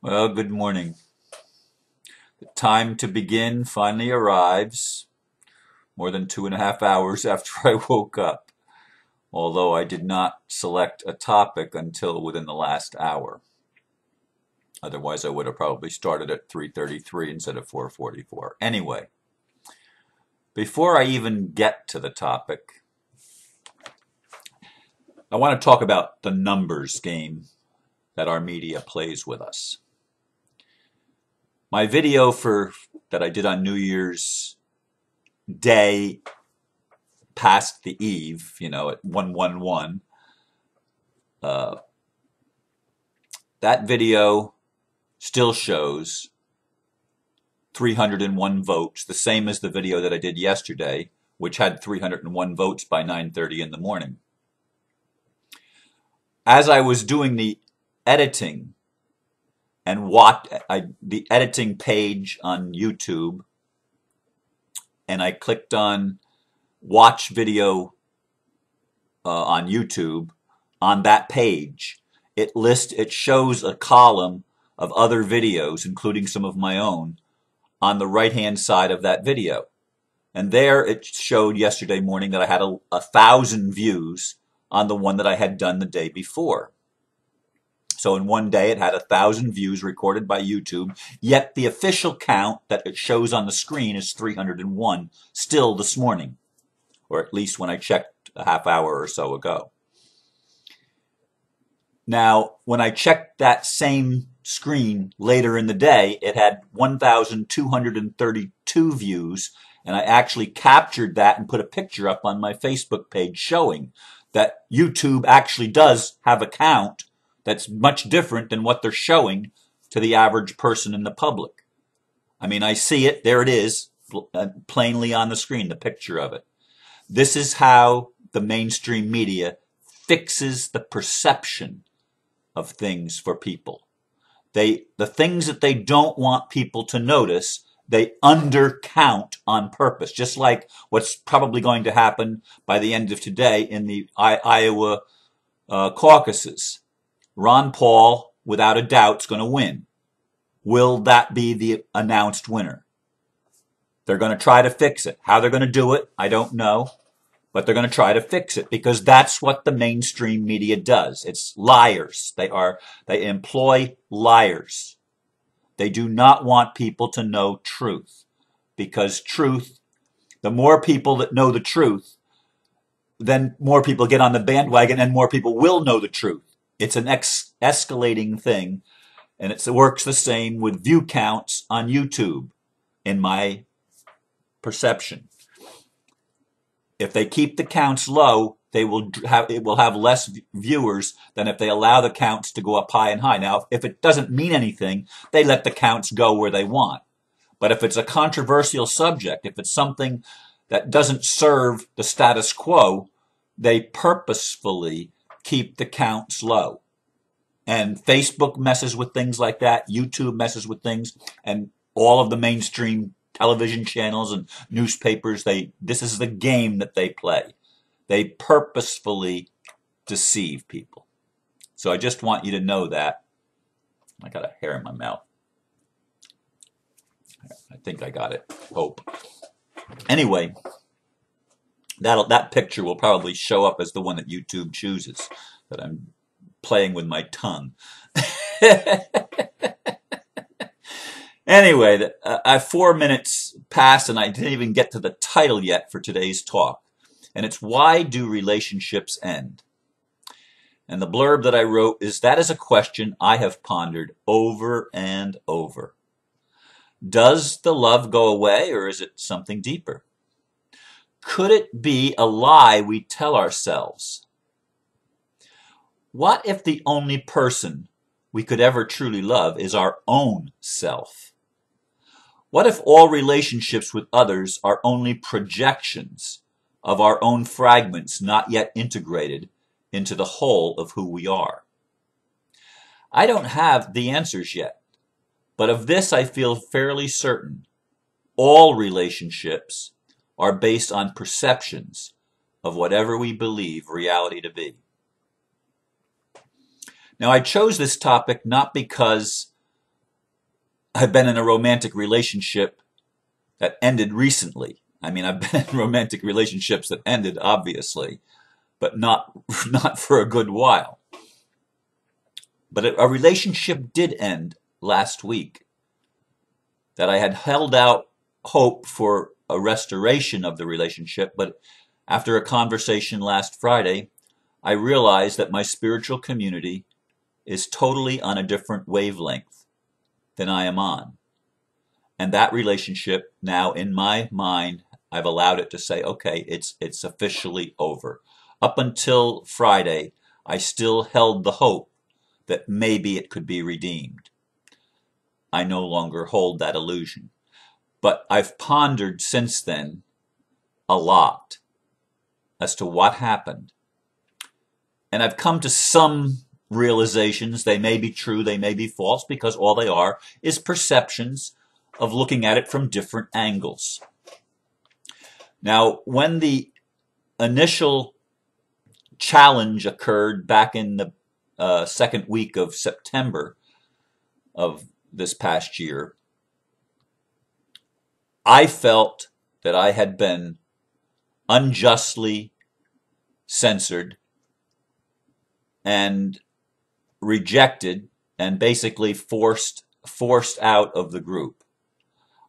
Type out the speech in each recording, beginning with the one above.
Well, good morning. The time to begin finally arrives, more than 2.5 hours after I woke up, although I did not select a topic until within the last hour. Otherwise, I would have probably started at 3:33 instead of 4:44. Anyway, before I even get to the topic, I want to talk about the numbers game that our media plays with us. My video that I did on New Year's Day past the eve, at 111, that video still shows 301 votes, the same as the video that I did yesterday, which had 301 votes by 9:30 in the morning. As I was doing the editing and the editing page on YouTube, and I clicked on watch video on YouTube, on that page, it shows a column of other videos, including some of my own, on the right-hand side of that video. And there it showed yesterday morning that I had 1,000 views on the one that I had done the day before. So in one day it had 1,000 views recorded by YouTube, yet the official count that it shows on the screen is 301 still this morning, or at least when I checked a half hour or so ago. Now, when I checked that same screen later in the day, it had 1,232 views, and I actually captured that and put a picture up on my Facebook page showing that YouTube actually does have a count that's much different than what they're showing to the average person in the public. I mean, I see it, there it is, plainly on the screen, the picture of it. This is how the mainstream media fixes the perception of things for people. The things that they don't want people to notice, they undercount on purpose, just like what's probably going to happen by the end of today in the Iowa caucuses. Ron Paul, without a doubt, is going to win. Will that be the announced winner? They're going to try to fix it. How they're going to do it, I don't know. But they're going to try to fix it because that's what the mainstream media does. It's liars. They employ liars. They do not want people to know truth, because truth, the more people that know the truth, then more people get on the bandwagon and more people will know the truth. It's an escalating thing, and it works the same with view counts on YouTube, in my perception. If they keep the counts low, it will have less viewers than if they allow the counts to go up high and high. Now, if it doesn't mean anything, they let the counts go where they want. But if it's a controversial subject, if it's something that doesn't serve the status quo, they purposefully keep the counts low. And Facebook messes with things like that. YouTube messes with things. And all of the mainstream television channels and newspapers, this is the game that they play. They purposefully deceive people. So I just want you to know that. I got a hair in my mouth. I think I got it. Hope. Anyway, that picture will probably show up as the one that YouTube chooses, that I'm playing with my tongue. Anyway, 4 minutes passed and I didn't even get to the title yet for today's talk. And it's Why Do Relationships End? And the blurb that I wrote is, that is a question I have pondered over and over. Does the love go away, or is it something deeper? Could it be a lie we tell ourselves? What if the only person we could ever truly love is our own self? What if all relationships with others are only projections of our own fragments not yet integrated into the whole of who we are? I don't have the answers yet, but of this I feel fairly certain. All relationships are based on perceptions of whatever we believe reality to be. Now, I chose this topic not because I've been in a romantic relationship that ended recently. I mean, I've been in romantic relationships that ended, obviously, but not for a good while. But a relationship did end last week that I had held out hope for a restoration of the relationship, but after a conversation last Friday, I realized that my spiritual community is totally on a different wavelength than I am on. And that relationship now in my mind, I've allowed it to say, okay, it's officially over. Up until Friday, I still held the hope that maybe it could be redeemed. I no longer hold that illusion. But I've pondered since then a lot as to what happened. And I've come to some realizations. They may be true, they may be false, because all they are is perceptions of looking at it from different angles. Now, when the initial challenge occurred back in the second week of September of this past year, I felt that I had been unjustly censored and rejected and basically forced out of the group.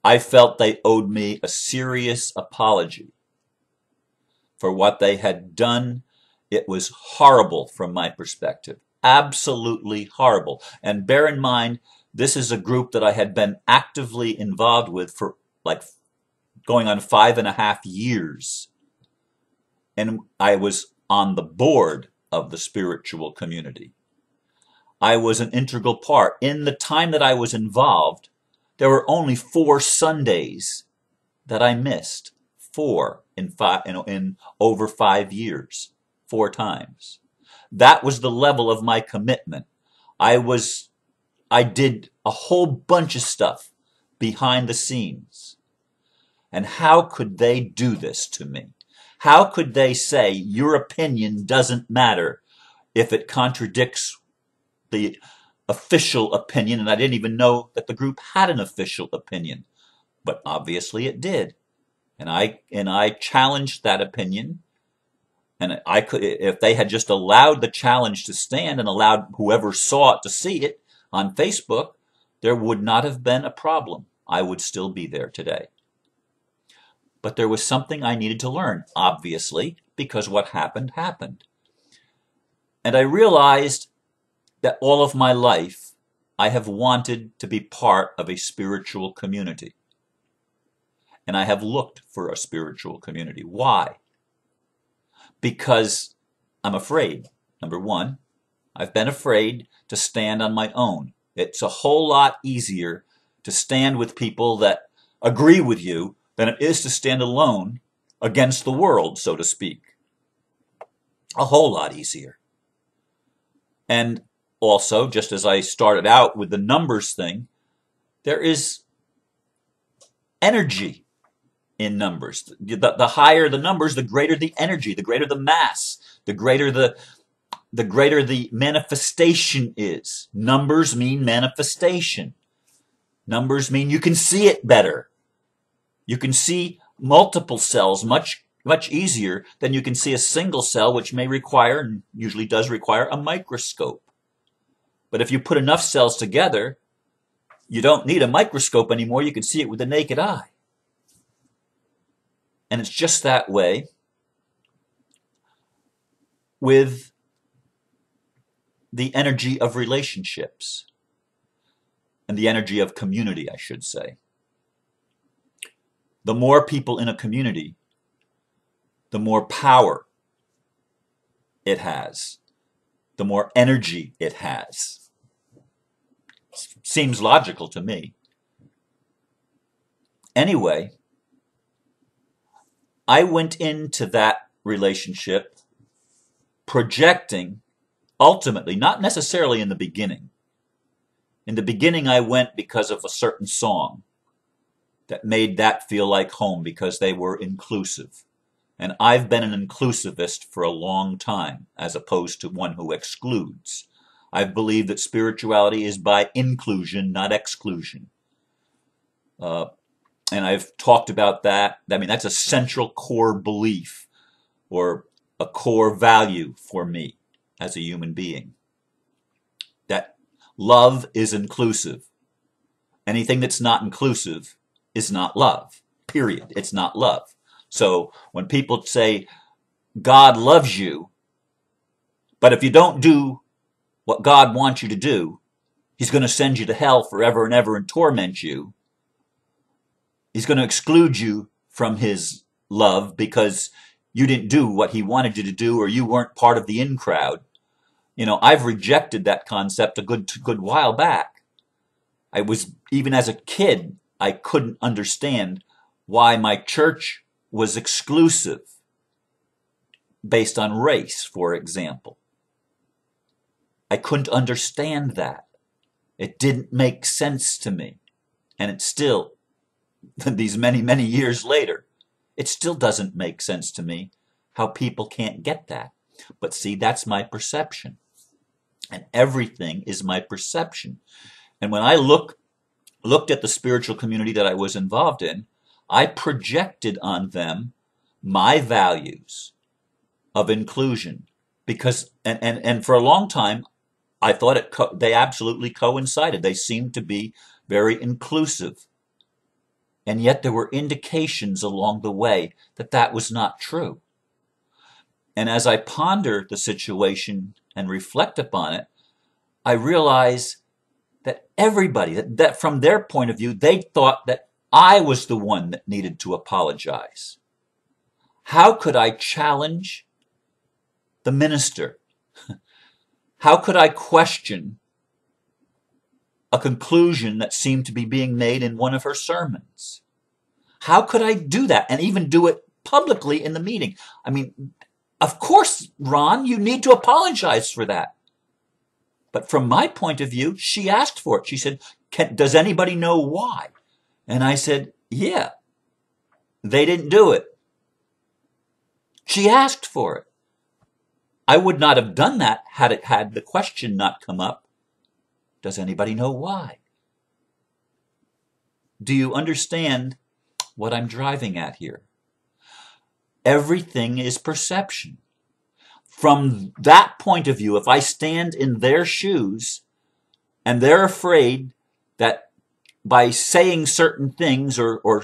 I felt they owed me a serious apology for what they had done. It was horrible from my perspective. Absolutely horrible. And bear in mind, this is a group that I had been actively involved with for like going on 5.5 years. And I was on the board of the spiritual community. I was an integral part. In the time that I was involved, there were only 4 Sundays that I missed. 4 in over 5 years. 4 times. That was the level of my commitment. I did a whole bunch of stuff behind the scenes. And how could they do this to me? How could they say your opinion doesn't matter if it contradicts the official opinion? And I didn't even know that the group had an official opinion, but obviously it did. And I challenged that opinion. And I could, if they had just allowed the challenge to stand and allowed whoever saw it to see it on Facebook, there would not have been a problem. I would still be there today. But there was something I needed to learn, obviously, because what happened, happened. And I realized that all of my life, I have wanted to be part of a spiritual community. And I have looked for a spiritual community. Why? Because I'm afraid. Number one, I've been afraid to stand on my own. It's a whole lot easier to stand with people that agree with you than it is to stand alone against the world, so to speak. A whole lot easier. And also, just as I started out with the numbers thing, there is energy in numbers. The higher the numbers, the greater the energy, the greater the mass, the greater the manifestation is. Numbers mean manifestation. Numbers mean you can see it better. You can see multiple cells much easier than you can see a single cell, which may require, and usually does require, a microscope. But if you put enough cells together, you don't need a microscope anymore. You can see it with the naked eye. And it's just that way with the energy of relationships and the energy of community, I should say. The more people in a community, the more power it has, the more energy it has. Seems logical to me. Anyway, I went into that relationship projecting, ultimately, not necessarily in the beginning. In the beginning, I went because of a certain song that made that feel like home because they were inclusive. And I've been an inclusivist for a long time, as opposed to one who excludes. I've believed that spirituality is by inclusion, not exclusion. Uh, and I've talked about that. I mean, that's a central core belief or a core value for me as a human being. That love is inclusive. Anything that's not inclusive is not love. Period. It's not love. So when people say God loves you, but if you don't do what God wants you to do, he's going to send you to hell forever and ever and torment you. He's going to exclude you from his love because you didn't do what he wanted you to do or you weren't part of the in crowd. You know, I've rejected that concept a good while back. I was, even as a kid, I couldn't understand why my church was exclusive based on race, for example. I couldn't understand that. It didn't make sense to me. And it still, these many, many years later, it still doesn't make sense to me how people can't get that. But see, that's my perception. And everything is my perception. And when I looked at the spiritual community that I was involved in, I projected on them my values of inclusion. Because, and for a long time, I thought they absolutely coincided. They seemed to be very inclusive. And yet there were indications along the way that that was not true. And as I ponder the situation and reflect upon it, I realize that everybody, that from their point of view, they thought that I was the one that needed to apologize. How could I challenge the minister? How could I question a conclusion that seemed to be being made in one of her sermons? How could I do that and even do it publicly in the meeting? I mean, of course, Ron, you need to apologize for that. But from my point of view, she asked for it. She said, does anybody know why? And I said, yeah, they didn't do it. She asked for it. I would not have done that had the question not come up. Does anybody know why? Do you understand what I'm driving at here? Everything is perception. From that point of view, if I stand in their shoes and they're afraid that by saying certain things or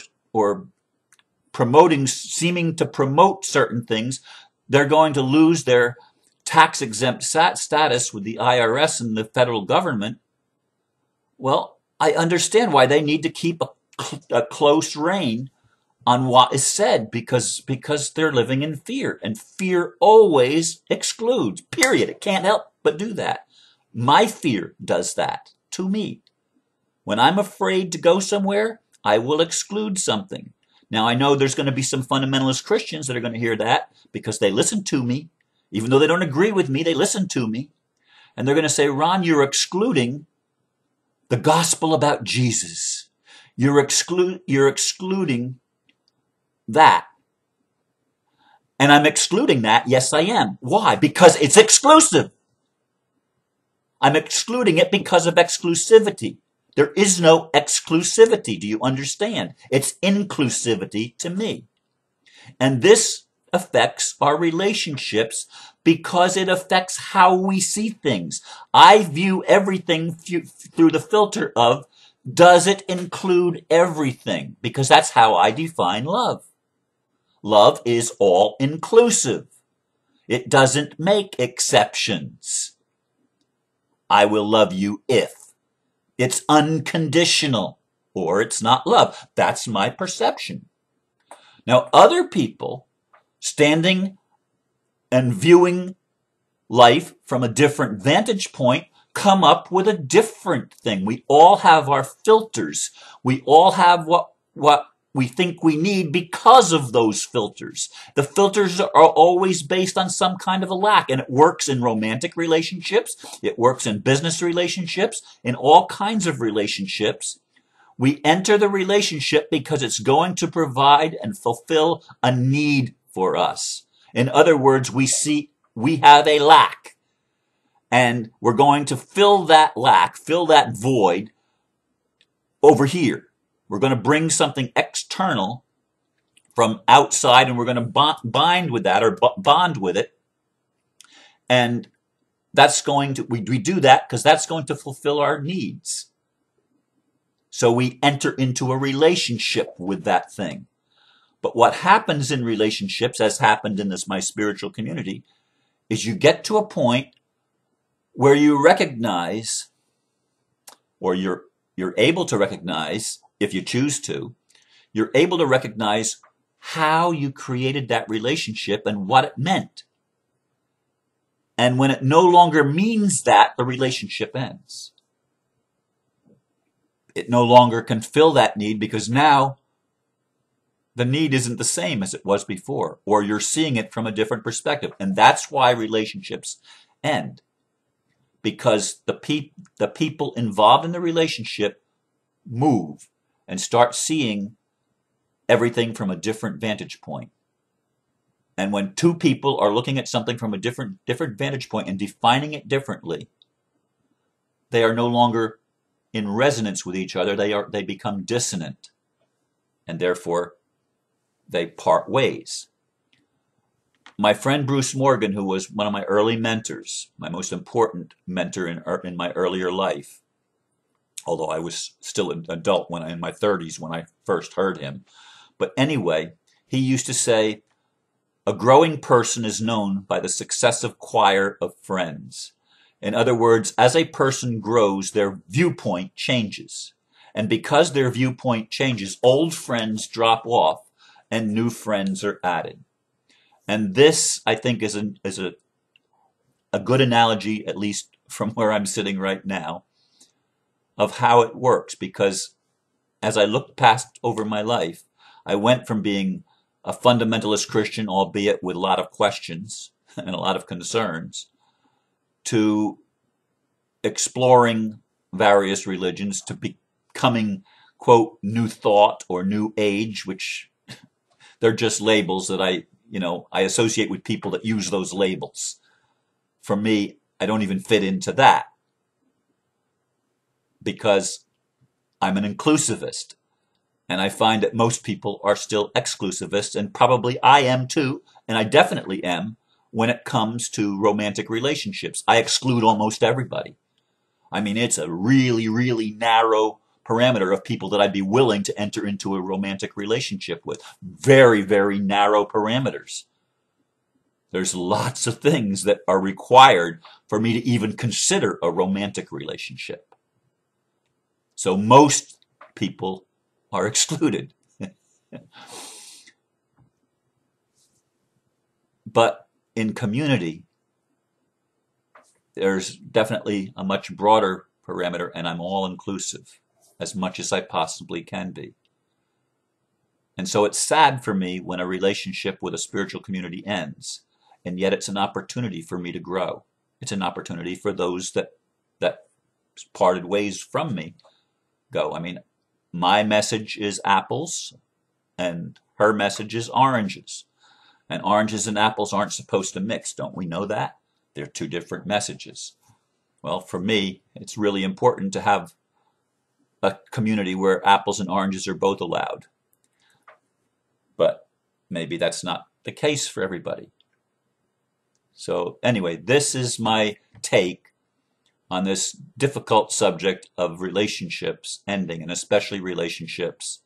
seeming to promote certain things, they're going to lose their tax-exempt status with the IRS and the federal government, well, I understand why they need to keep a close rein on what is said because they're living in fear. And fear always excludes, period. It can't help but do that. My fear does that to me. When I'm afraid to go somewhere, I will exclude something. Now, I know there's going to be some fundamentalist Christians that are going to hear that because they listen to me. Even though they don't agree with me, they listen to me. And they're going to say, Ron, you're excluding the gospel about Jesus. You're excluding that. And I'm excluding that. Yes, I am. Why? Because it's exclusive. I'm excluding it because of exclusivity. There is no exclusivity. Do you understand? It's inclusivity to me. And this affects our relationships because it affects how we see things. I view everything through the filter of, does it include everything? Because that's how I define love. Love is all inclusive. It doesn't make exceptions. I will love you if. It's unconditional, or it's not love. That's my perception. Now, other people standing and viewing life from a different vantage point come up with a different thing. We all have our filters. We all have what we think we need because of those filters. The filters are always based on some kind of a lack, and it works in romantic relationships. It works in business relationships, in all kinds of relationships. We enter the relationship because it's going to provide and fulfill a need for us. In other words, we have a lack, and we're going to fill that lack, fill that void over here. We're going to bring something external from outside, and we're going to bind with that or bond with it. And that's going to, we do that because that's going to fulfill our needs. So we enter into a relationship with that thing. But what happens in relationships, as happened in this my spiritual community, is you get to a point where you recognize, or you're able to recognize, if you choose to, you're able to recognize how you created that relationship and what it meant. And when it no longer means that, the relationship ends. It no longer can fill that need because now the need isn't the same as it was before, or you're seeing it from a different perspective. And that's why relationships end. Because the people involved in the relationship move and start seeing everything from a different vantage point. And when two people are looking at something from a different vantage point and defining it differently, they are no longer in resonance with each other. They become dissonant, and therefore they part ways. My friend Bruce Morgan, who was one of my early mentors, my most important mentor in my earlier life, although I was still an adult in my 30s when I first heard him. But anyway, he used to say, a growing person is known by the successive choir of friends. In other words, as a person grows, their viewpoint changes. And because their viewpoint changes, old friends drop off and new friends are added. And this, I think, is a good analogy, at least from where I'm sitting right now, of how it works. Because as I looked past over my life, I went from being a fundamentalist Christian, albeit with a lot of questions and a lot of concerns, to exploring various religions, to becoming, quote, new thought or new age, which they're just labels that I associate with people that use those labels. For me, I don't even fit into that because I'm an inclusivist. And I find that most people are still exclusivists, and probably I am too, and I definitely am when it comes to romantic relationships. I exclude almost everybody. I mean, it's a really, really narrow parameter of people that I'd be willing to enter into a romantic relationship with. Very, very narrow parameters. There's lots of things that are required for me to even consider a romantic relationship. So most people are excluded. But in community, there's definitely a much broader parameter, and I'm all inclusive as much as I possibly can be. And so it's sad for me when a relationship with a spiritual community ends, and yet it's an opportunity for me to grow. It's an opportunity for those that parted ways from me go. I mean, my message is apples, and her message is oranges. And oranges and apples aren't supposed to mix. Don't we know that? They're two different messages. Well, for me, it's really important to have a community where apples and oranges are both allowed. But maybe that's not the case for everybody. So anyway, this is my take on this difficult subject of relationships ending, and especially relationships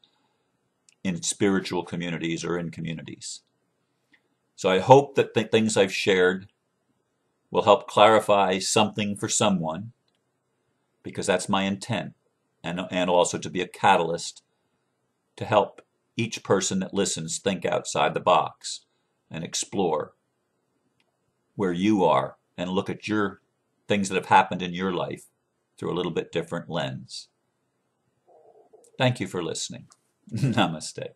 in spiritual communities or in communities. So I hope that the things I've shared will help clarify something for someone, because that's my intent, and also to be a catalyst to help each person that listens think outside the box and explore where you are and look at your things that have happened in your life through a little bit different lens. Thank you for listening. Namaste.